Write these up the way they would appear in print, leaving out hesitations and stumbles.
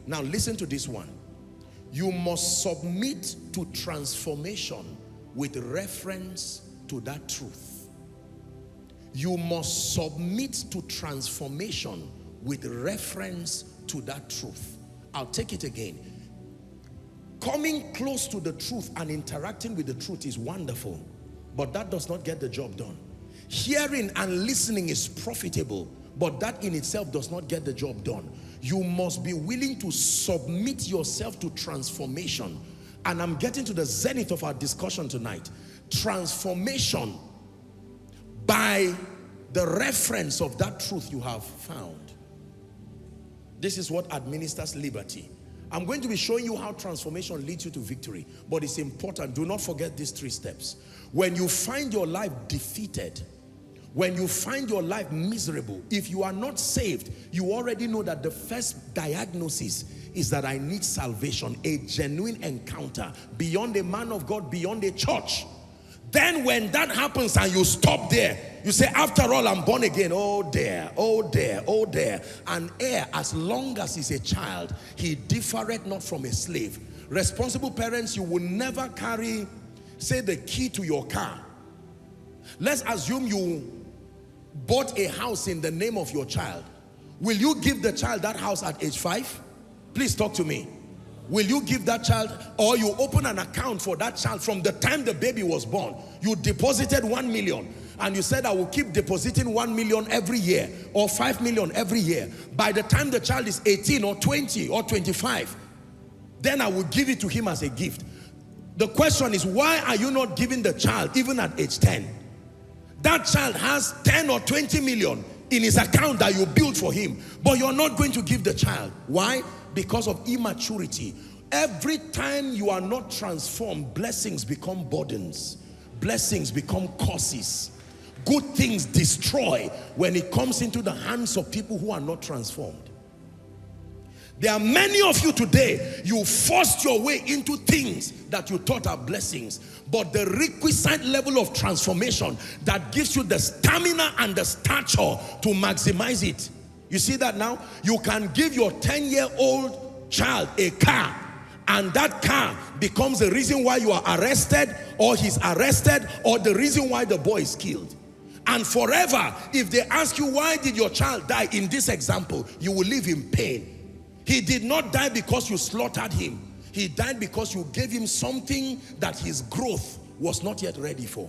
Now listen to this one. You must submit to transformation with reference to that truth. You must submit to transformation with reference to that truth. I'll take it again. Coming close to the truth and interacting with the truth is wonderful, but that does not get the job done. Hearing and listening is profitable, but that in itself does not get the job done. You must be willing to submit yourself to transformation. And I'm getting to the zenith of our discussion tonight. Transformation by the reference of that truth you have found. This is what administers liberty. I'm going to be showing you how transformation leads you to victory, but it's important. Do not forget these 3 steps. When you find your life defeated, when you find your life miserable, if you are not saved, you already know that the first diagnosis is that I need salvation, a genuine encounter beyond a man of God, beyond a church. Then when that happens and you stop there, you say, after all, I'm born again. Oh there, oh there, oh there. An heir, as long as he's a child, he differeth not from a slave. Responsible parents, you will never carry, say, the key to your car. Let's assume you bought a house in the name of your child. Will you give the child that house at age 5? Please talk to me. Will you give that child, or you open an account for that child from the time the baby was born? You deposited 1 million and you said, I will keep depositing 1 million every year or 5 million every year. By the time the child is 18 or 20 or 25, then I will give it to him as a gift. The question is, why are you not giving the child even at age 10? That child has 10 or 20 million in his account that you built for him, but you're not going to give the child. Why? Because of immaturity. Every time you are not transformed, blessings become burdens. Blessings become curses. Good things destroy when it comes into the hands of people who are not transformed. There are many of you today, you forced your way into things that you thought are blessings, but the requisite level of transformation that gives you the stamina and the stature to maximize it. You see that now? You can give your 10-year-old child a car, and that car becomes the reason why you are arrested, or he's arrested, or the reason why the boy is killed. And forever, if they ask you, why did your child die in this example, you will live in pain. He did not die because you slaughtered him. He died because you gave him something that his growth was not yet ready for.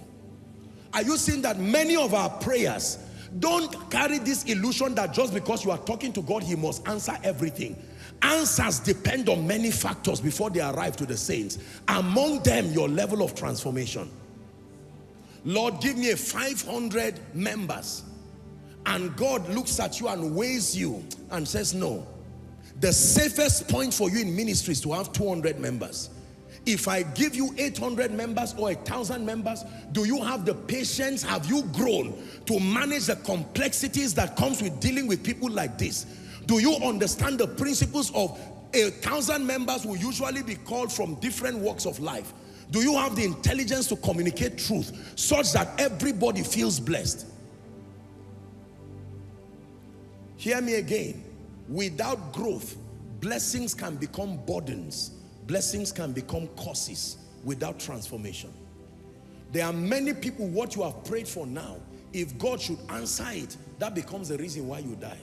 Are you seeing that many of our prayers don't carry this illusion that just because you are talking to God, he must answer everything? Answers depend on many factors before they arrive to the saints. Among them, your level of transformation. Lord, give me 500 members. And God looks at you and weighs you and says, no. The safest point for you in ministry is to have 200 members. If I give you 800 members or 1,000 members, do you have the patience? Have you grown to manage the complexities that comes with dealing with people like this? Do you understand the principles of 1,000 members will usually be called from different walks of life? Do you have the intelligence to communicate truth such that everybody feels blessed? Hear me again. Without growth, blessings can become burdens. Blessings can become curses without transformation. There are many people, what you have prayed for now, if God should answer it, that becomes the reason why you die.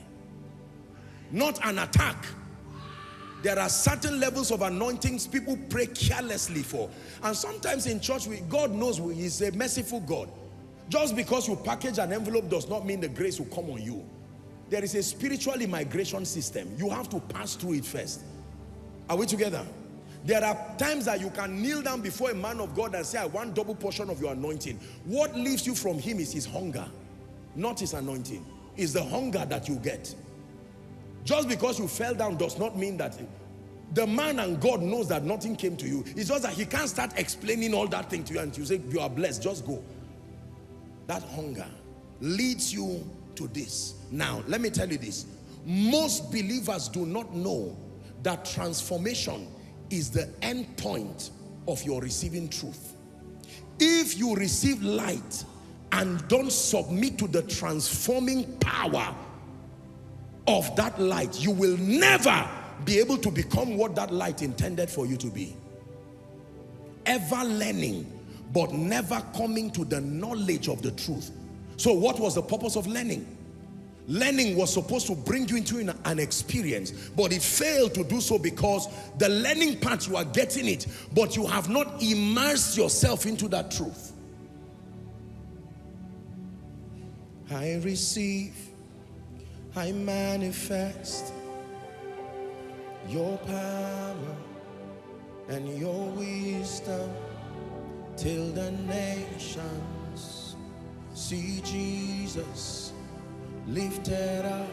Not an attack. There are certain levels of anointings people pray carelessly for. And sometimes in church, God knows He's a merciful God. Just because you package an envelope does not mean the grace will come on you. There is a spiritual immigration system. You have to pass through it first. Are we together? There are times that you can kneel down before a man of God and say, I want double portion of your anointing. What leaves you from him is his hunger, not his anointing. It's the hunger that you get. Just because you fell down does not mean that the man and God knows that nothing came to you. It's just that he can't start explaining all that thing to you and you say, you are blessed, just go. That hunger leads you to this. Now, let me tell you this. Most believers do not know that transformation is the end point of your receiving truth. If you receive light and don't submit to the transforming power of that light, you will never be able to become what that light intended for you to be. Ever learning, but never coming to the knowledge of the truth. So what was the purpose of learning? Learning was supposed to bring you into an experience, but it failed to do so because the learning part, you are getting it, but you have not immersed yourself into that truth. I receive, I manifest your power and your wisdom till the nations see Jesus lifted up